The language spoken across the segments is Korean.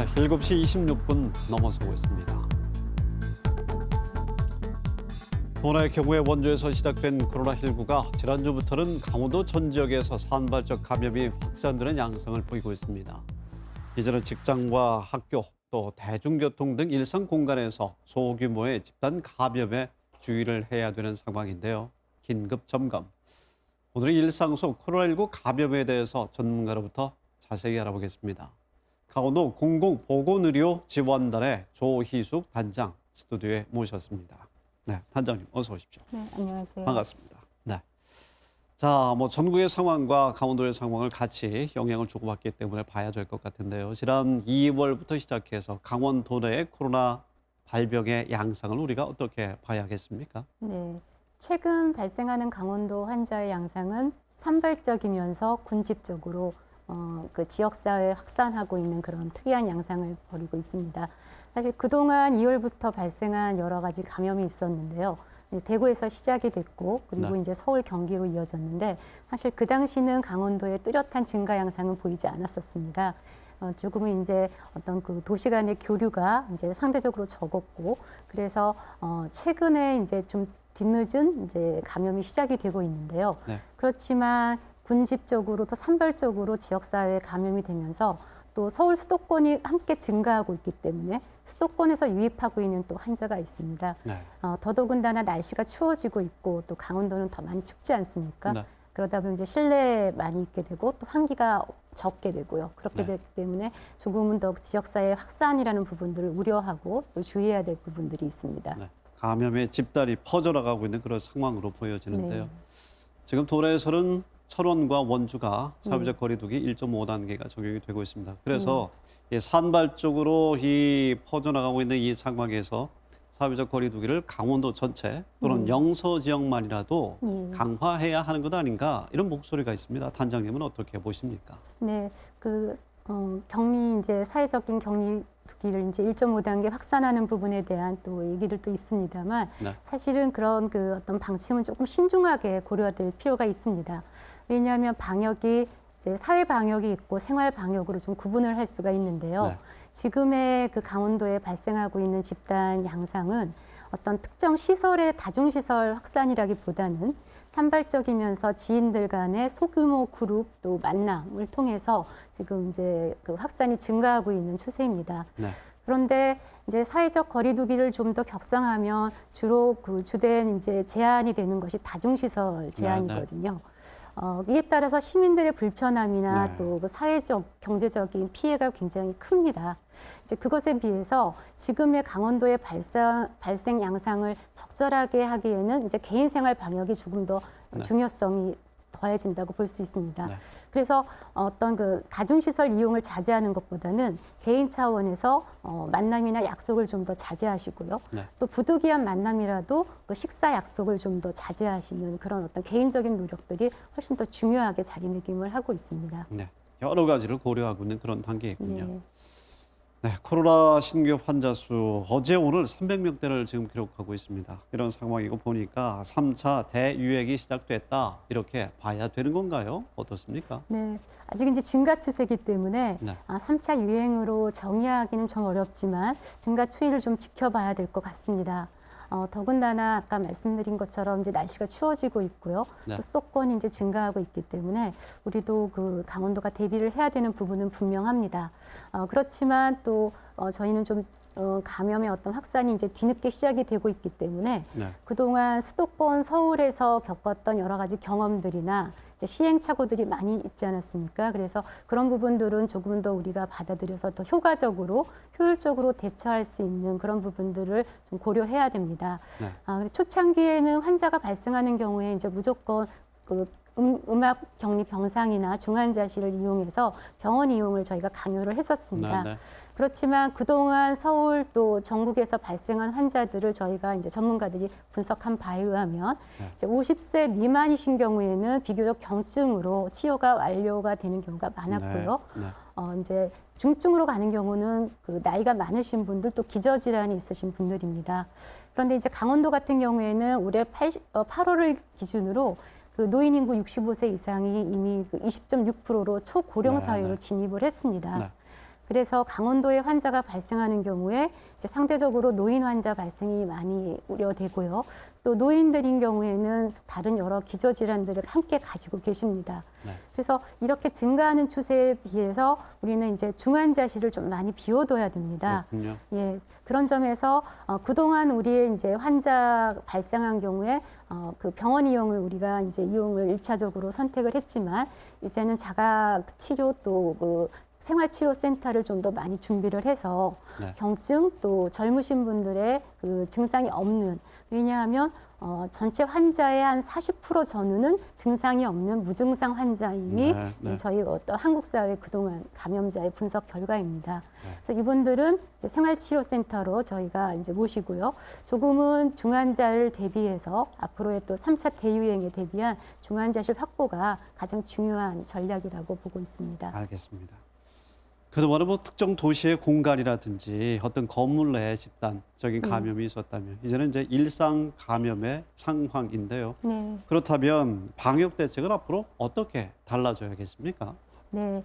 네, 7시 26분 넘어서고 있습니다. 코로나의 경우에 원주에서 시작된 코로나19가 지난주부터는 강원도 전 지역에서 산발적 감염이 확산되는 양상을 보이고 있습니다. 이제는 직장과 학교, 또 대중교통 등 일상 공간에서 소규모의 집단 감염에 주의를 해야 되는 상황인데요. 긴급 점검. 오늘은 일상 속 코로나19 감염에 대해서 전문가로부터 자세히 알아보겠습니다. 강원도 공공보건의료지원단의 조희숙 단장 스튜디오에 모셨습니다. 네, 단장님 어서 오십시오. 네, 안녕하세요. 반갑습니다. 네. 자, 전국의 상황과 강원도의 상황을 같이 영향을 주고받기 때문에 봐야 될 것 같은데요. 지난 2월부터 시작해서 강원도 내의 코로나 발병의 양상을 우리가 어떻게 봐야겠습니까? 네, 최근 발생하는 강원도 환자의 양상은 산발적이면서 군집적으로 그 지역사회에 확산하고 있는 그런 특이한 양상을 벌이고 있습니다. 사실 그동안 2월부터 발생한 여러 가지 감염이 있었는데요. 대구에서 시작이 됐고 그리고 네. 이제 서울, 경기로 이어졌는데 사실 그 당시는 강원도의 뚜렷한 증가 양상은 보이지 않았었습니다. 조금은 이제 어떤 그 도시 간의 교류가 이제 상대적으로 적었고 그래서 최근에 이제 좀 뒤늦은 이제 감염이 시작이 되고 있는데요. 네. 그렇지만 군집적으로 또 산발적으로 지역사회에 감염이 되면서 또 서울 수도권이 함께 증가하고 있기 때문에 수도권에서 유입하고 있는 또 환자가 있습니다. 네. 더더군다나 날씨가 추워지고 있고 또 강원도는 더 많이 춥지 않습니까? 네. 그러다 보면 이제 실내에 많이 있게 되고 또 환기가 적게 되고요. 그렇게 네. 되기 때문에 조금은 더 지역사회 확산이라는 부분들을 우려하고 또 주의해야 될 부분들이 있습니다. 네. 감염의 집단이 퍼져나가고 있는 그런 상황으로 보여지는데요. 네. 지금 도내에서는 철원과 원주가 사회적 거리두기 1.5단계가 적용이 되고 있습니다. 그래서 이 산발적으로 이 퍼져나가고 있는 이 상황에서 사회적 거리두기를 강원도 전체 또는 영서 지역만이라도 강화해야 하는 것 아닌가 이런 목소리가 있습니다. 단장님은 어떻게 보십니까? 네, 격리 이제 사회적인 격리두기를 이제 1.5단계 확산하는 부분에 대한 또 얘기들도 있습니다만 네. 사실은 그런 그 어떤 방침은 조금 신중하게 고려될 필요가 있습니다. 왜냐하면 방역이 이제 사회 방역이 있고 생활 방역으로 좀 구분을 할 수가 있는데요. 네. 지금의 그 강원도에 발생하고 있는 집단 양상은 어떤 특정 시설의 다중시설 확산이라기보다는 산발적이면서 지인들 간의 소규모 그룹 또 만남을 통해서 지금 이제 그 확산이 증가하고 있는 추세입니다. 네. 그런데 이제 사회적 거리두기를 좀 더 격상하면 주로 그 주된 이제 제한이 되는 것이 다중시설 제한이거든요. 이에 따라서 시민들의 불편함이나 네. 또 그 사회적, 경제적인 피해가 굉장히 큽니다. 이제 그것에 비해서 지금의 강원도의 발생 양상을 적절하게 하기에는 이제 개인 생활 방역이 조금 더 중요성이 더해진다고 볼 수 있습니다. 네. 그래서 어떤 그 다중시설 이용을 자제하는 것보다는 개인 차원에서 만남이나 약속을 좀 더 자제하시고요. 네. 또 부득이한 만남이라도 그 식사 약속을 좀 더 자제하시는 그런 어떤 개인적인 노력들이 훨씬 더 중요하게 자리매김을 하고 있습니다. 네. 여러 가지를 고려하고 있는 그런 단계이군요. 네. 네, 코로나 신규 환자 수 어제 오늘 300명대를 지금 기록하고 있습니다. 이런 상황이고 보니까 3차 대유행이 시작됐다 이렇게 봐야 되는 건가요? 어떻습니까? 네, 아직 이제 증가 추세이기 때문에 네. 3차 유행으로 정의하기는 좀 어렵지만 증가 추이를 좀 지켜봐야 될 것 같습니다. 더군다나 아까 말씀드린 것처럼 이제 날씨가 추워지고 있고요. 네. 또 수도권이 이제 증가하고 있기 때문에 우리도 그 강원도가 대비를 해야 되는 부분은 분명합니다. 그렇지만 또 저희는 좀 감염의 어떤 확산이 이제 뒤늦게 시작이 되고 있기 때문에 네. 그동안 수도권 서울에서 겪었던 여러 가지 경험들이나 이제 시행착오들이 많이 있지 않았습니까? 그래서 그런 부분들은 조금 더 우리가 받아들여서 더 효과적으로, 효율적으로 대처할 수 있는 그런 부분들을 좀 고려해야 됩니다. 네. 그리고 초창기에는 환자가 발생하는 경우에 이제 무조건 그 음압 격리 병상이나 중환자실을 이용해서 병원 이용을 저희가 강요를 했었습니다. 네, 네. 그렇지만 그동안 서울 또 전국에서 발생한 환자들을 저희가 이제 전문가들이 분석한 바에 의하면 이제 50세 미만이신 경우에는 비교적 경증으로 치료가 완료가 되는 경우가 많았고요. 네. 이제 중증으로 가는 경우는 그 나이가 많으신 분들 또 기저질환이 있으신 분들입니다. 그런데 이제 강원도 같은 경우에는 올해 8월을 기준으로 그 노인 인구 65세 이상이 이미 그 20.6%로 초고령 네, 사회로 네. 진입을 했습니다. 네. 그래서 강원도에 환자가 발생하는 경우에 이제 상대적으로 노인 환자 발생이 많이 우려되고요. 또 노인들인 경우에는 다른 여러 기저질환들을 함께 가지고 계십니다. 네. 그래서 이렇게 증가하는 추세에 비해서 우리는 이제 중환자실을 좀 많이 비워둬야 됩니다. 그렇군요. 예, 그런 점에서 그동안 우리의 이제 환자 발생한 경우에 그 병원 이용을 우리가 이제 이용을 일차적으로 선택을 했지만 이제는 자가 치료 또 그 생활치료센터를 좀 더 많이 준비를 해서 네. 경증 또 젊으신 분들의 그 증상이 없는, 왜냐하면 전체 환자의 한 40% 전후는 증상이 없는 무증상 환자임이 네, 네. 저희 어떤 한국 사회 그동안 감염자의 분석 결과입니다. 네. 그래서 이분들은 이제 생활치료센터로 저희가 이제 모시고요. 조금은 중환자를 대비해서 앞으로의 또 3차 대유행에 대비한 중환자실 확보가 가장 중요한 전략이라고 보고 있습니다. 알겠습니다. 그동안은 뭐 특정 도시의 공간이라든지 어떤 건물 내에 집단적인 감염이 있었다면 이제는 이제 일상 감염의 상황인데요. 네. 그렇다면 방역 대책은 앞으로 어떻게 달라져야겠습니까? 네.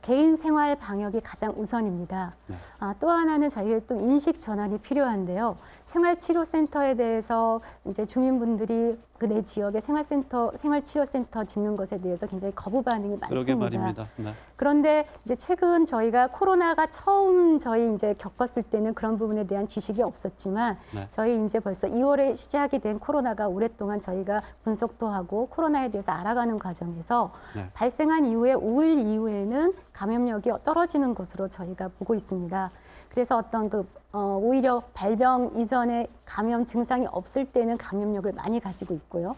개인 생활 방역이 가장 우선입니다. 네. 또 하나는 저희의 또 인식 전환이 필요한데요. 생활치료센터에 대해서 이제 주민분들이 그 내 지역에 생활치료센터 짓는 것에 대해서 굉장히 거부 반응이 많습니다. 그러게 말입니다. 네. 그런데 이제 최근 저희가 코로나가 처음 저희 이제 겪었을 때는 그런 부분에 대한 지식이 없었지만 네. 저희 이제 벌써 2월에 시작이 된 코로나가 오랫동안 저희가 분석도 하고 코로나에 대해서 알아가는 과정에서 네. 발생한 이후에 5일 이후에는 감염력이 떨어지는 것으로 저희가 보고 있습니다. 그래서 어떤 오히려 발병 이전에 감염 증상이 없을 때는 감염력을 많이 가지고 있고요.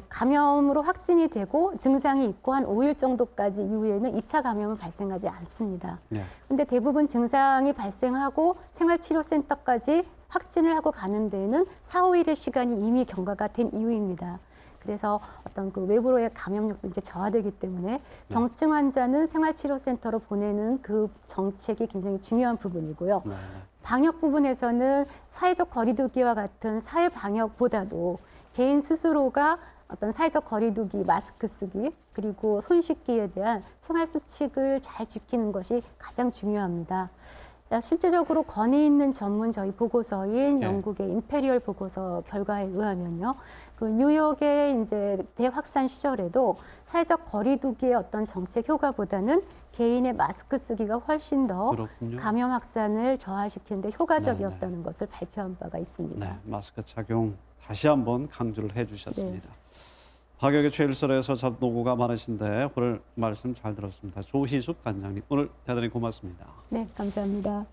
감염으로 확진이 되고 증상이 있고 한 5일 정도까지 이후에는 2차 감염은 발생하지 않습니다. 네. 근데 대부분 증상이 발생하고 생활치료센터까지 확진을 하고 가는 데에는 4, 5일의 시간이 이미 경과가 된 이후입니다. 그래서 어떤 그 외부로의 감염력도 이제 저하되기 때문에 경증 환자는 생활치료센터로 보내는 그 정책이 굉장히 중요한 부분이고요. 네. 방역 부분에서는 사회적 거리두기와 같은 사회 방역보다도 개인 스스로가 어떤 사회적 거리두기, 마스크 쓰기, 그리고 손 씻기에 대한 생활 수칙을 잘 지키는 것이 가장 중요합니다. 실제적으로 권위 있는 전문 저희 보고서인 네. 영국의 임페리얼 보고서 결과에 의하면요. 그 뉴욕의 이제 대확산 시절에도 사회적 거리두기의 어떤 정책 효과보다는 개인의 마스크 쓰기가 훨씬 더 그렇군요. 감염 확산을 저하시키는 데 효과적이었다는 것을 발표한 바가 있습니다. 네, 마스크 착용 다시 한번 강조를 해주셨습니다. 박역의 최일선에서 노고가 많으신데 오늘 말씀 잘 들었습니다. 조희숙 관장님 오늘 대단히 고맙습니다. 네, 감사합니다.